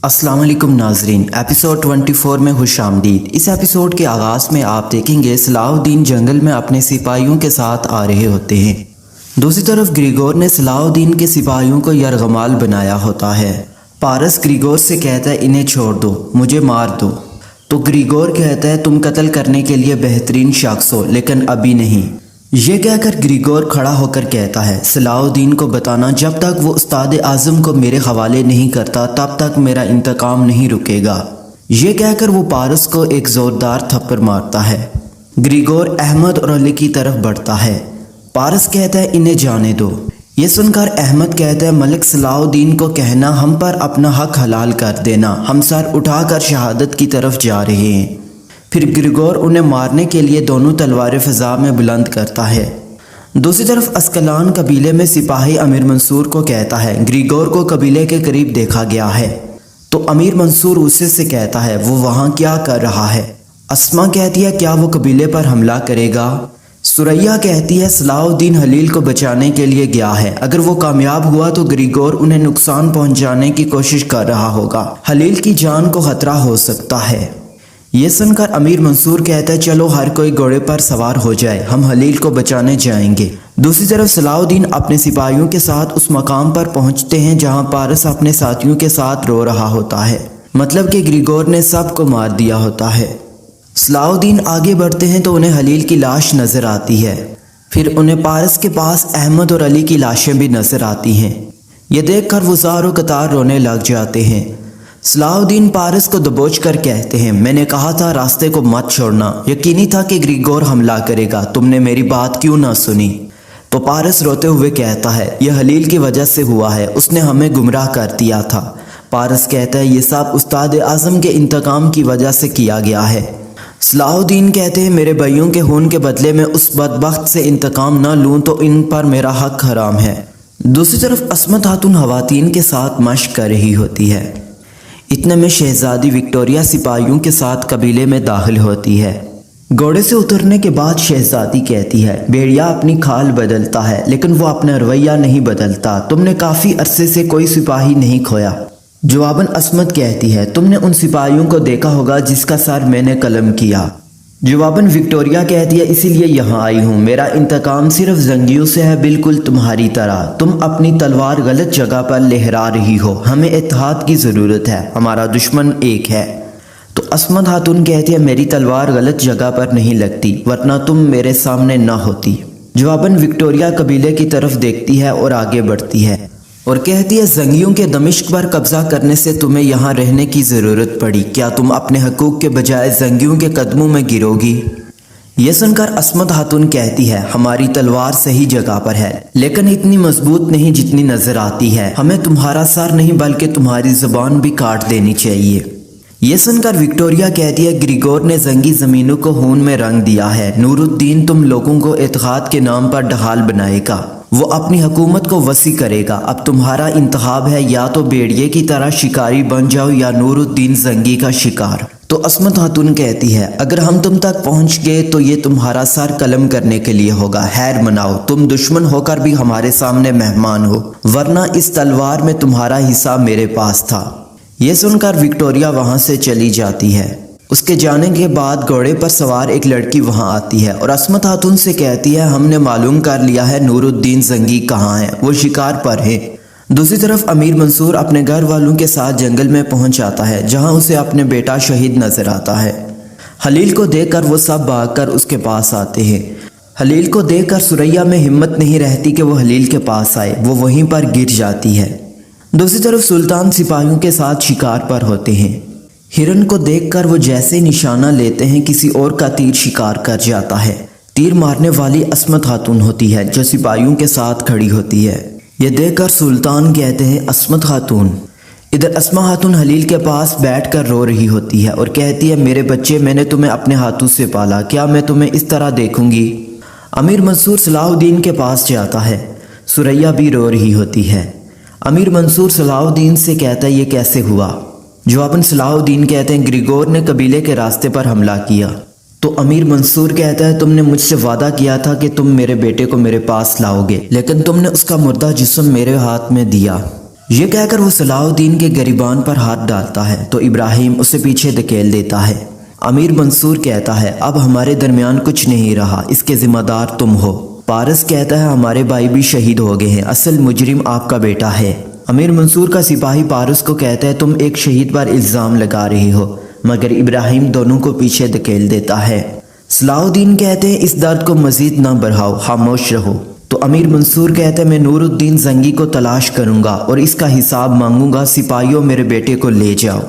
अस्सलाम वालेकुम नाजरीन, एपिसोड 24 में खुश आमदीद। इस एपिसोड के आगाज़ में आप देखेंगे सलाहुद्दीन जंगल में अपने सिपाहियों के साथ आ रहे होते हैं। दूसरी तरफ ग्रिगोर ने सलाहुद्दीन के सिपाहियों को यरगमाल बनाया होता है। पारस ग्रिगोर से कहता है इन्हें छोड़ दो, मुझे मार दो। तो ग्रिगोर कहता है तुम कत्ल करने के लिए बेहतरीन शख्स हो, लेकिन अभी नहीं। ये कहकर ग्रिगोर खड़ा होकर कहता है सलाहुद्दीन को बताना जब तक वो उस्ताद आज़म को मेरे हवाले नहीं करता तब तक मेरा इंतकाम नहीं रुकेगा। ये कहकर वो पारस को एक ज़ोरदार थप्पड़ मारता है। ग्रिगोर अहमद और अली की तरफ बढ़ता है। पारस कहता है इन्हें जाने दो। ये सुनकर अहमद कहता है मलिक सलाहुद्दीन को कहना हम पर अपना हक हलाल कर देना, हम सर उठाकर शहादत की तरफ जा रहे हैं। फिर ग्रिगोर उन्हें मारने के लिए दोनों तलवारें फ़ज़ा में बुलंद करता है। दूसरी तरफ अस्कलान कबीले में सिपाही अमीर मंसूर को कहता है ग्रिगोर को कबीले के करीब देखा गया है। तो अमीर मंसूर उसे से कहता है वो वहाँ क्या कर रहा है। अस्मा कहती है क्या वो कबीले पर हमला करेगा। सुरैया कहती है सलाहुद्दीन हलील को बचाने के लिए गया है, अगर वो कामयाब हुआ तो ग्रिगोर उन्हें नुकसान पहुंचाने की कोशिश कर रहा होगा, हलील की जान को खतरा हो सकता है। ये सुनकर अमीर मंसूर कहता है चलो हर कोई घोड़े पर सवार हो जाए, हम हलील को बचाने जाएंगे। दूसरी तरफ सलाहुद्दीन अपने सिपाहियों के साथ उस मकाम पर पहुंचते हैं जहां पारस अपने साथियों के साथ रो रहा होता है, मतलब कि ग्रिगोर ने सबको मार दिया होता है। सलाहुद्दीन आगे बढ़ते हैं तो उन्हें हलील की लाश नजर आती है। फिर उन्हें पारस के पास अहमद और अली की लाशें भी नजर आती हैं। ये देखकर वो ज़ारो कतार रोने लग जाते हैं। सलाहुद्दीन पारस को दबोच कर कहते हैं मैंने कहा था रास्ते को मत छोड़ना, यकीनी था कि ग्रिगोर हमला करेगा, तुमने मेरी बात क्यों ना सुनी। तो पारस रोते हुए कहता है यह हलील की वजह से हुआ है, उसने हमें गुमराह कर दिया था। पारस कहता है ये सब उस्ताद आज़म के इंतकाम की वजह से किया गया है। सलाहुद्दीन कहते हैं मेरे भाइयों के खून के बदले में उस बदबख्त से इंतकाम ना लूँ तो इन पर मेरा हक हराम है। दूसरी तरफ अस्मा खातून खवातीन के साथ मशक कर रही होती है। इतने में शहजादी विक्टोरिया सिपाहियों के साथ कबीले में दाखिल होती है। घोड़े से उतरने के बाद शहजादी कहती है भेड़िया अपनी खाल बदलता है लेकिन वो अपना रवैया नहीं बदलता, तुमने काफ़ी अरसे से कोई सिपाही नहीं खोया। जवाबन अस्मत कहती है तुमने उन सिपाहियों को देखा होगा जिसका सर मैंने कलम किया। जवाबन विक्टोरिया कहती है इसीलिए यहाँ आई हूँ, मेरा इंतकाम सिर्फ जंगियों से है, बिल्कुल तुम्हारी तरह। तुम अपनी तलवार गलत जगह पर लहरा रही हो, हमें इत्तेहाद की ज़रूरत है, हमारा दुश्मन एक है। तो अस्मा खातून कहती है मेरी तलवार गलत जगह पर नहीं लगती, वरना तुम मेरे सामने ना होती। जवाबन विक्टोरिया कबीले की तरफ देखती है और आगे बढ़ती है और कहती है जंगियों के दमिश्क पर कब्जा करने से तुम्हें यहाँ रहने की ज़रूरत पड़ी, क्या तुम अपने हकूक़ के बजाय जंगियों के कदमों में गिरोगी। ये सुनकर अस्मा खातून कहती है हमारी तलवार सही जगह पर है लेकिन इतनी मजबूत नहीं जितनी नज़र आती है, हमें तुम्हारा सर नहीं बल्कि तुम्हारी ज़ुबान भी काट देनी चाहिए। ये सुनकर विक्टोरिया कहती है ग्रिगोर ने जंगी ज़मीनों को खून में रंग दिया है, नूरुद्दीन तुम लोगों को इत्तेहाद के नाम पर ढहाल बनाएगा, वो अपनी हुकूमत को वसी करेगा। अब तुम्हारा इंतखाब है, या तो भेड़िए की तरह शिकारी बन जाओ या नूरुद्दीन जंगी का शिकार। तो अस्मा खातून कहती है अगर हम तुम तक पहुंच गए तो ये तुम्हारा सर कलम करने के लिए होगा, हैर मनाओ, तुम दुश्मन होकर भी हमारे सामने मेहमान हो, वरना इस तलवार में तुम्हारा हिस्सा मेरे पास था। ये सुनकर विक्टोरिया वहां से चली जाती है। उसके जाने के बाद घोड़े पर सवार एक लड़की वहां आती है और अस्मा खातून से कहती है हमने मालूम कर लिया है नूरुद्दीन जंगी कहाँ है, वो शिकार पर है। दूसरी तरफ अमीर मंसूर अपने घर वालों के साथ जंगल में पहुंच जाता है जहां उसे अपने बेटा शहीद नजर आता है। हलील को देखकर वो सब भागकर उसके पास आते हैं। हलील को देखकर सुरैया में हिम्मत नहीं रहती कि वो हलील के पास आए, वो वहीं पर गिर जाती है। दूसरी तरफ सुल्तान सिपाहियों के साथ शिकार पर होते हैं। हिरन को देखकर वो जैसे निशाना लेते हैं किसी और का तीर शिकार कर जाता है। तीर मारने वाली अस्मा खातून होती है जो सिपाहियों के साथ खड़ी होती है। ये देखकर सुल्तान कहते हैं अस्मा खातून। इधर अस्मा खातून हलील के पास बैठकर रो रही होती है और कहती है मेरे बच्चे मैंने तुम्हें अपने हाथों से पाला, क्या मैं तुम्हें इस तरह देखूंगी। अमीर मंसूर सलाहुद्दीन के पास जाता है। सुरैया भी रो रही होती है। अमीर मंसूर सलाहुद्दीन से कहता है ये कैसे हुआ। जवाबन सलाहुद्दीन कहते हैं ग्रिगोर ने कबीले के रास्ते पर हमला किया। तो अमीर मंसूर कहता है तुमने मुझसे वादा किया था कि तुम मेरे बेटे को मेरे पास लाओगे, लेकिन तुमने उसका मुर्दा जिस्म मेरे हाथ में दिया। یہ کہہ کر وہ صلاح الدین کے گریبان پر ہاتھ ڈالتا ہے تو ابراہیم اسے پیچھے دھکیل دیتا ہے۔ امیر منصور کہتا ہے اب ہمارے درمیان کچھ نہیں رہا، اس کے ذمہ دار تم ہو۔ پارس کہتا ہے ہمارے بھائی بھی شہید ہو گئے ہیں، اصل مجرم آپ کا بیٹا ہے۔ امیر منصور کا سپاہی پارس کو کہتا ہے تم ایک شہید پر الزام لگا رہے ہو، مگر ابراہیم دونوں کو پیچھے دھکیل دیتا ہے۔ صلاح الدین کہتے ہیں اس درد کو مزید نہ بڑھاؤ، خاموش رہو۔ تو امیر منصور کہتے ہیں میں نور الدین زنگی کو تلاش کروں گا اور اس کا حساب مانگوں گا، سپاہیوں میرے بیٹے کو لے جاؤ۔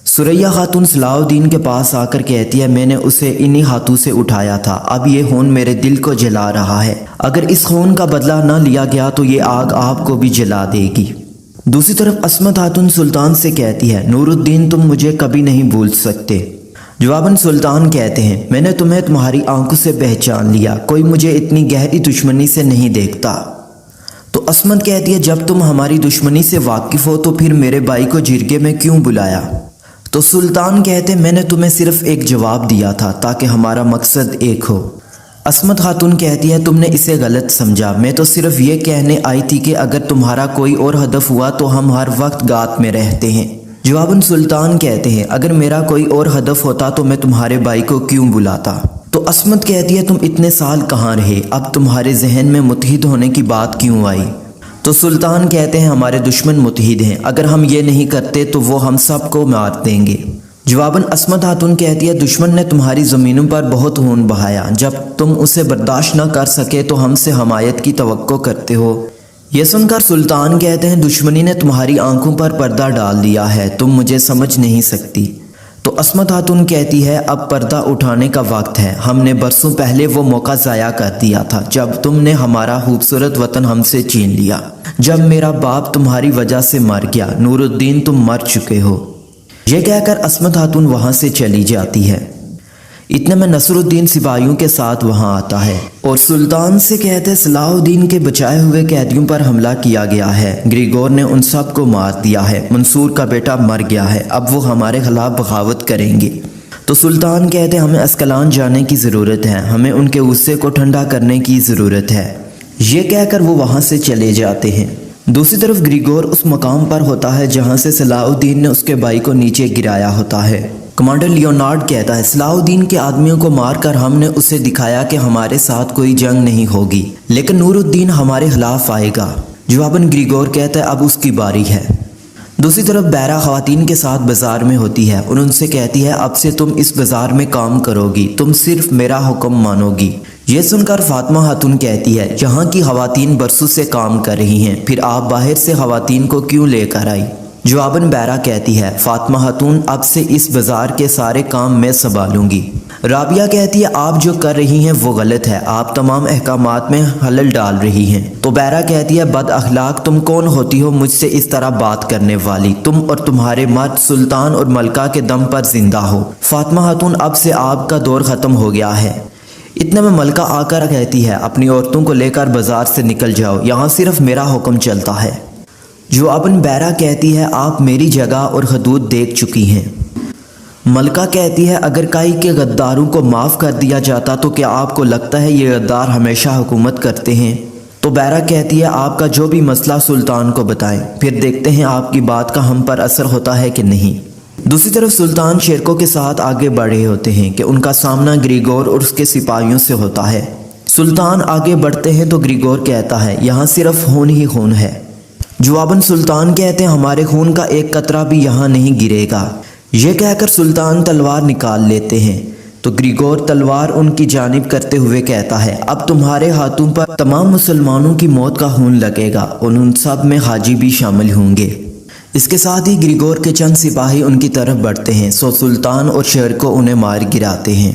سریہ خاتون صلاح الدین کے پاس آ کر کہتی ہے میں نے اسے انہی ہاتھوں سے اٹھایا تھا، اب یہ خون میرے دل کو جلا رہا ہے، اگر اس خون کا بدلہ نہ لیا گیا تو یہ آگ آپ کو بھی جلا دے گی۔ دوسری طرف عصمت خاتون سلطان سے کہتی ہے نور الدین تم مجھے کبھی نہیں بھول سکتے۔ جواباً سلطان کہتے ہیں میں نے تمہیں تمہاری آنکھوں سے پہچان لیا، کوئی مجھے اتنی گہری دشمنی سے نہیں دیکھتا۔ تو عصمت کہتی ہے جب تم ہماری دشمنی سے واقف ہو تو پھر میرے بھائی کو جرگے میں کیوں بلایا؟ تو سلطان کہتے ہیں میں نے تمہیں صرف ایک جواب دیا تھا تاکہ ہمارا مقصد ایک ہو۔ عصمت خاتون کہتی ہے تم نے اسے غلط سمجھا، میں تو صرف یہ کہنے آئی تھی کہ اگر تمہارا کوئی اور ہدف ہوا تو ہم ہر وقت گات میں رہتے ہیں۔ جواباً سلطان کہتے ہیں اگر میرا کوئی اور ہدف ہوتا تو میں تمہارے بھائی کو کیوں بلاتا؟ تو عصمت کہتی ہے تم اتنے سال کہاں رہے، اب تمہارے ذہن میں متحد ہونے کی بات کیوں آئی؟ تو سلطان کہتے ہیں ہمارے دشمن متحد ہیں، اگر ہم یہ نہیں کرتے تو وہ ہم سب کو مار دیں گے۔ جواباً عصمت خاتون کہتی ہے دشمن نے تمہاری زمینوں پر بہت خون بہایا، جب تم اسے برداشت نہ کر سکے تو ہم سے حمایت کی توقع کرتے ہو۔ یہ سن کر سلطان کہتے ہیں دشمنی نے تمہاری آنکھوں پر پردہ ڈال دیا ہے، تم مجھے سمجھ نہیں سکتی۔ تو عصمت خاتون کہتی ہے اب پردہ اٹھانے کا وقت ہے، ہم نے برسوں پہلے وہ موقع ضائع کر دیا تھا جب تم نے ہمارا خوبصورت وطن ہم سے چھین لیا، جب میرا باپ تمہاری وجہ سے مر گیا، نور الدین تم مر چکے ہو۔ یہ کہہ کر عصمت خاتون وہاں سے چلی جاتی ہے۔ اتنے میں نصر الدین سپاہیوں کے ساتھ وہاں آتا ہے اور سلطان سے کہتے صلاح الدین کے بچائے ہوئے قیدیوں پر حملہ کیا گیا ہے، گریگور نے ان سب کو مار دیا ہے، منصور کا بیٹا مر گیا ہے، اب وہ ہمارے خلاف بغاوت کریں گے۔ تو سلطان کہتے ہمیں اسکلان جانے کی ضرورت ہے، ہمیں ان کے غصے کو ٹھنڈا کرنے کی ضرورت ہے۔ یہ کہہ کر وہ وہاں سے چلے جاتے ہیں۔ دوسری طرف گریگور اس مقام پر ہوتا ہے جہاں سے صلاح الدین نے اس کے بھائی کو نیچے گرایا ہوتا ہے۔ کمانڈر لیونارڈ کہتا ہے صلاح الدین کے آدمیوں کو مار کر ہم نے اسے دکھایا کہ ہمارے ساتھ کوئی جنگ نہیں ہوگی، لیکن نور الدین ہمارے خلاف آئے گا۔ جواباً گریگور کہتا ہے اب اس کی باری ہے۔ دوسری طرف بیرا خواتین کے ساتھ بازار میں ہوتی ہے اور ان سے کہتی ہے اب سے تم اس بازار میں کام کرو گی، تم صرف میرا حکم مانو گی۔ یہ سن کر فاطمہ خاتون کہتی ہے یہاں کی خواتین برسوں سے کام کر رہی ہیں، پھر آپ باہر سے خواتین کو کیوں لے کر آئی؟ جواباً بیرا کہتی ہے فاطمہ خاتون اب سے اس بازار کے سارے کام میں سنبھالوں گی۔ رابعہ کہتی ہے آپ جو کر رہی ہیں وہ غلط ہے، آپ تمام احکامات میں خلل ڈال رہی ہیں۔ تو بیرا کہتی ہے بد اخلاق تم کون ہوتی ہو مجھ سے اس طرح بات کرنے والی، تم اور تمہارے مرد سلطان اور ملکہ کے دم پر زندہ ہو۔ فاطمہ خاتون اب سے آپ کا دور ختم ہو گیا ہے۔ اتنے میں ملکہ آ کر کہتی ہے اپنی عورتوں کو لے کر بازار سے نکل جاؤ، یہاں صرف میرا حکم چلتا ہے۔ جواباً بیرا کہتی ہے آپ میری جگہ اور حدود دیکھ چکی ہیں۔ ملکہ کہتی ہے اگر کائی کے غداروں کو معاف کر دیا جاتا تو کیا آپ کو لگتا ہے یہ غدار ہمیشہ حکومت کرتے ہیں؟ تو بیرا کہتی ہے آپ کا جو بھی مسئلہ سلطان کو بتائیں، پھر دیکھتے ہیں آپ کی بات کا ہم پر اثر ہوتا ہے کہ نہیں۔ دوسری طرف سلطان شیرکو کے ساتھ آگے بڑھ رہے ہوتے ہیں کہ ان کا سامنا گریگور اور اس کے سپاہیوں سے ہوتا ہے۔ سلطان آگے بڑھتے ہیں تو گریگور کہتا ہے یہاں صرف خون ہی خون ہے۔ جواباً سلطان کہتے ہیں ہمارے خون کا ایک قطرہ بھی یہاں نہیں گرے گا۔ یہ کہہ کر سلطان تلوار نکال لیتے ہیں تو گریگور تلوار ان کی جانب کرتے ہوئے کہتا ہے اب تمہارے ہاتھوں پر تمام مسلمانوں کی موت کا خون لگے گا اور ان سب میں حاجی بھی شامل ہوں گے۔ اس کے ساتھ ہی گریگور کے چند سپاہی ان کی طرف بڑھتے ہیں، سو سلطان اور شیرکو انہیں مار گراتے ہیں۔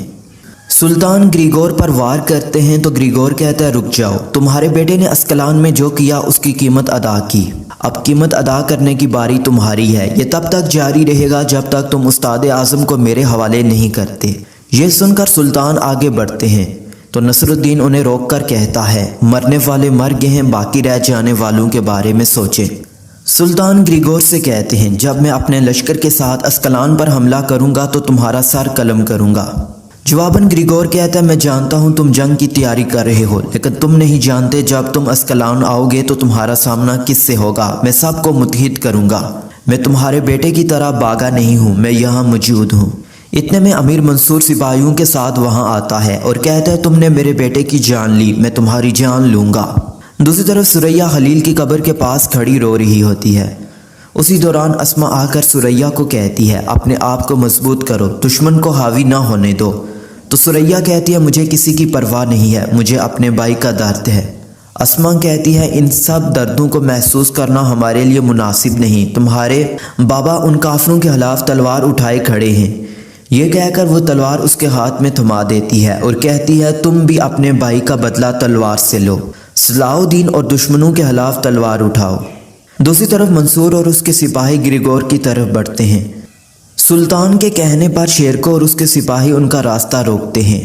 سلطان گریگور پر وار کرتے ہیں تو گریگور کہتا ہے رک جاؤ، تمہارے بیٹے نے اسکلان میں جو کیا اس کی قیمت ادا کی، اب قیمت ادا کرنے کی باری تمہاری ہے، یہ تب تک جاری رہے گا جب تک تم استاد اعظم کو میرے حوالے نہیں کرتے۔ یہ سن کر سلطان آگے بڑھتے ہیں تو نصر الدین انہیں روک کر کہتا ہے مرنے والے مر گئے ہیں، باقی رہ جانے والوں کے بارے میں سوچیں۔ سلطان گریگور سے کہتے ہیں جب میں اپنے لشکر کے ساتھ اسکلان پر حملہ کروں گا تو تمہارا سر قلم کروں گا۔ जवाबन ग्रिगोर कहता है मैं जानता हूँ तुम जंग की तैयारी कर रहे हो, लेकिन तुम नहीं जानते जब तुम अस्कलान आओगे तो तुम्हारा सामना किससे होगा। मैं सबको मुत्तहिद करूँगा। मैं तुम्हारे बेटे की तरह भागा नहीं हूँ, मैं यहाँ मौजूद हूँ। इतने में अमीर मंसूर सिपाहियों के साथ वहाँ आता है और कहता है तुमने मेरे बेटे की जान ली, मैं तुम्हारी जान लूँगा। दूसरी तरफ सुरैया खलील की कब्र के पास खड़ी रो रही होती है। उसी दौरान अस्मा आकर सुरैया को कहती है अपने आप को मजबूत करो, दुश्मन को हावी ना होने दो। तो सुरैया कहती है मुझे किसी की परवाह नहीं है, मुझे अपने भाई का दर्द है। अस्मा कहती है इन सब दर्दों को महसूस करना हमारे लिए मुनासिब नहीं, तुम्हारे बाबा उन काफरों के खिलाफ तलवार उठाए खड़े हैं। ये कहकर वो तलवार उसके हाथ में थमा देती है और कहती है तुम भी अपने भाई का बदला तलवार से लो, सलाहुद्दीन और दुश्मनों के खिलाफ तलवार उठाओ। दूसरी तरफ मंसूर और उसके सिपाही ग्रिगोर की तरफ बढ़ते हैं। सुल्तान के कहने पर शेर को और उसके सिपाही उनका रास्ता रोकते हैं।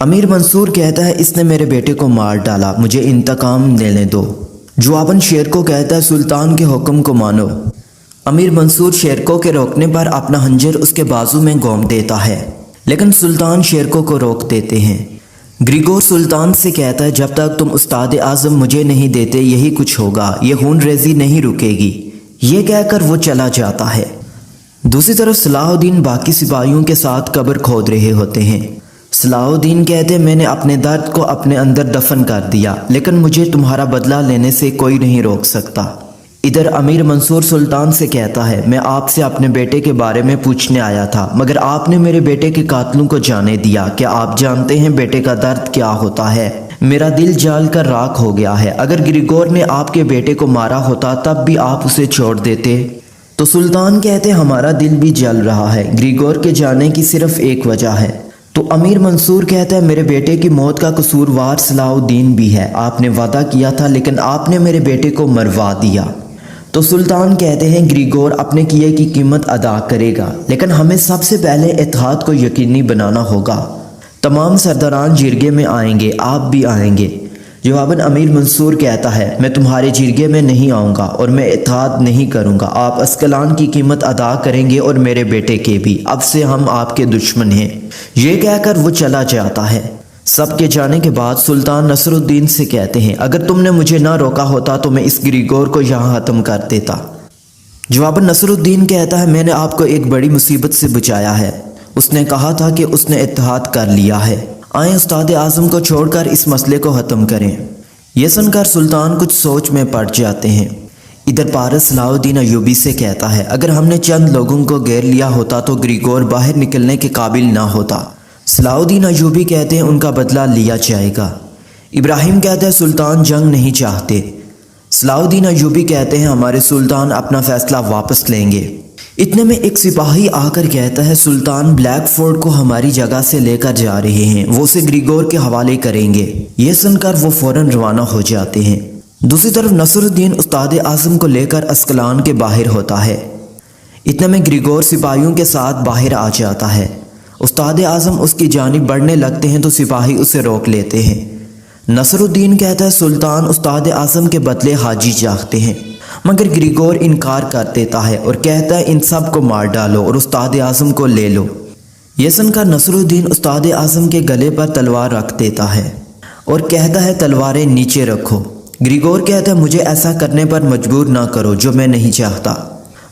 अमीर मंसूर कहता है इसने मेरे बेटे को मार डाला, मुझे इंतकाम लेने दो। जवाबन शेर को कहता है सुल्तान के हुक्म को मानो। अमीर मंसूर शेरको के रोकने पर अपना हंजर उसके बाजू में घोंप देता है, लेकिन सुल्तान शेरको को रोक देते हैं। ग्रिगोर सुल्तान से कहता है जब तक तुम उस्ताद आज़म मुझे नहीं देते यही कुछ होगा, ये खून रेजी नहीं रुकेगी। ये कहकर वो चला जाता है। दूसरी तरफ सलाहुद्दीन बाकी सिपाहियों के साथ कब्र खोद रहे होते हैं। सलाहुद्दीन कहते मैंने अपने दर्द को अपने अंदर दफन कर दिया, लेकिन मुझे तुम्हारा बदला लेने से कोई नहीं रोक सकता। इधर अमीर मंसूर सुल्तान से कहता है मैं आपसे अपने बेटे के बारे में पूछने आया था, मगर आपने मेरे बेटे के कातलों को जाने दिया। क्या आप जानते हैं बेटे का दर्द क्या होता है? मेरा दिल जल कर राख हो गया है। अगर ग्रिगोर ने आपके बेटे को मारा होता तब भी आप उसे छोड़ देते। तो सुल्तान कहते हमारा दिल भी जल रहा है, ग्रिगोर के जाने की सिर्फ एक वजह है। तो अमीर मंसूर कहता है मेरे बेटे की मौत का कसूरवार सलाहुद्दीन भी है। आपने वादा किया था लेकिन आपने मेरे बेटे को मरवा दिया। तो सुल्तान कहते हैं ग्रिगोर अपने किए की कीमत अदा करेगा, लेकिन हमें सबसे पहले इत्तेहाद को यकीनी बनाना होगा। तमाम सरदारान जिरगे में आएंगे, आप भी आएंगे। जवाबन अमीर मंसूर कहता है मैं तुम्हारे जिरगे में नहीं आऊँगा और मैं इत्तेहाद नहीं करूँगा। आप अस्कलान की कीमत अदा करेंगे और मेरे बेटे के भी। अब से हम आपके दुश्मन हैं। ये कहकर वो चला जाता है। सबके जाने के बाद सुल्तान नसरुद्दीन से कहते हैं अगर तुमने मुझे ना रोका होता तो मैं इस ग्रिगोर को यहाँ ख़त्म कर देता। जवाबन नसरुद्दीन कहता है मैंने आपको एक बड़ी मुसीबत से बचाया है। उसने कहा था कि उसने इत्तेहाद कर लिया है। आए उस्ताद आज़म को छोड़कर इस मसले को ख़त्म करें। यह सुनकर सुल्तान कुछ सोच में पड़ जाते हैं। इधर पारस सलाहुद्दीन अयूबी से कहता है अगर हमने चंद लोगों को घेर लिया होता तो ग्रिगोर बाहर निकलने के काबिल ना होता। सलाहुद्दीन अयूबी कहते हैं उनका बदला लिया जाएगा। इब्राहिम कहता है सुल्तान जंग नहीं चाहते। सलाहुद्दीन अयूबी कहते हैं हमारे सुल्तान अपना फैसला वापस लेंगे। इतने में एक सिपाही आकर कहता है सुल्तान ब्लैक फोर्ट को हमारी जगह से लेकर जा रहे हैं, वो उसे ग्रिगोर के हवाले करेंगे। ये सुनकर वो फौरन रवाना हो जाते हैं। दूसरी तरफ नसरुद्दीन उस्ताद आज़म को लेकर अस्कलान के बाहर होता है। इतने में ग्रिगोर सिपाहियों के साथ बाहर आ जाता है। उस्ताद आज़म उसकी जानिब बढ़ने लगते हैं तो सिपाही उसे रोक लेते हैं। नसरुद्दीन कहता है सुल्तान उस्ताद आज़म के बदले हाजी चाहते हैं, मगर ग्रिगोर इनकार कर देता है और कहता है इन सब को मार डालो और उस्ताद आज़म को ले लो। यह सुनकर नसरुद्दीन उस्ताद आज़म के गले पर तलवार रख देता है और कहता है तलवारें नीचे रखो। ग्रिगोर कहता है मुझे ऐसा करने पर मजबूर ना करो जो मैं नहीं चाहता।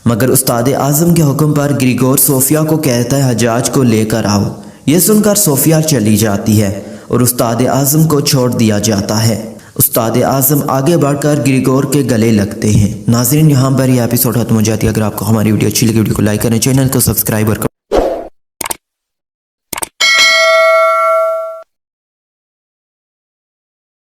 मगर उस्ताद आज़म के हुक्म पर ग्रिगोर सोफिया को कहता है हजाज को लेकर आओ। यह सुनकर सोफिया चली जाती है और उस्ताद आज़म को छोड़ दिया जाता है। उस्ताद आज़म आगे बढ़कर ग्रिगोर के गले लगते हैं। नाज़रीन यहाँ पर यह एपिसोड खत्म हो जाती है। अगर आपको हमारी वीडियो अच्छी लगी वीडियो को लाइक करें, चैनल को सब्सक्राइब और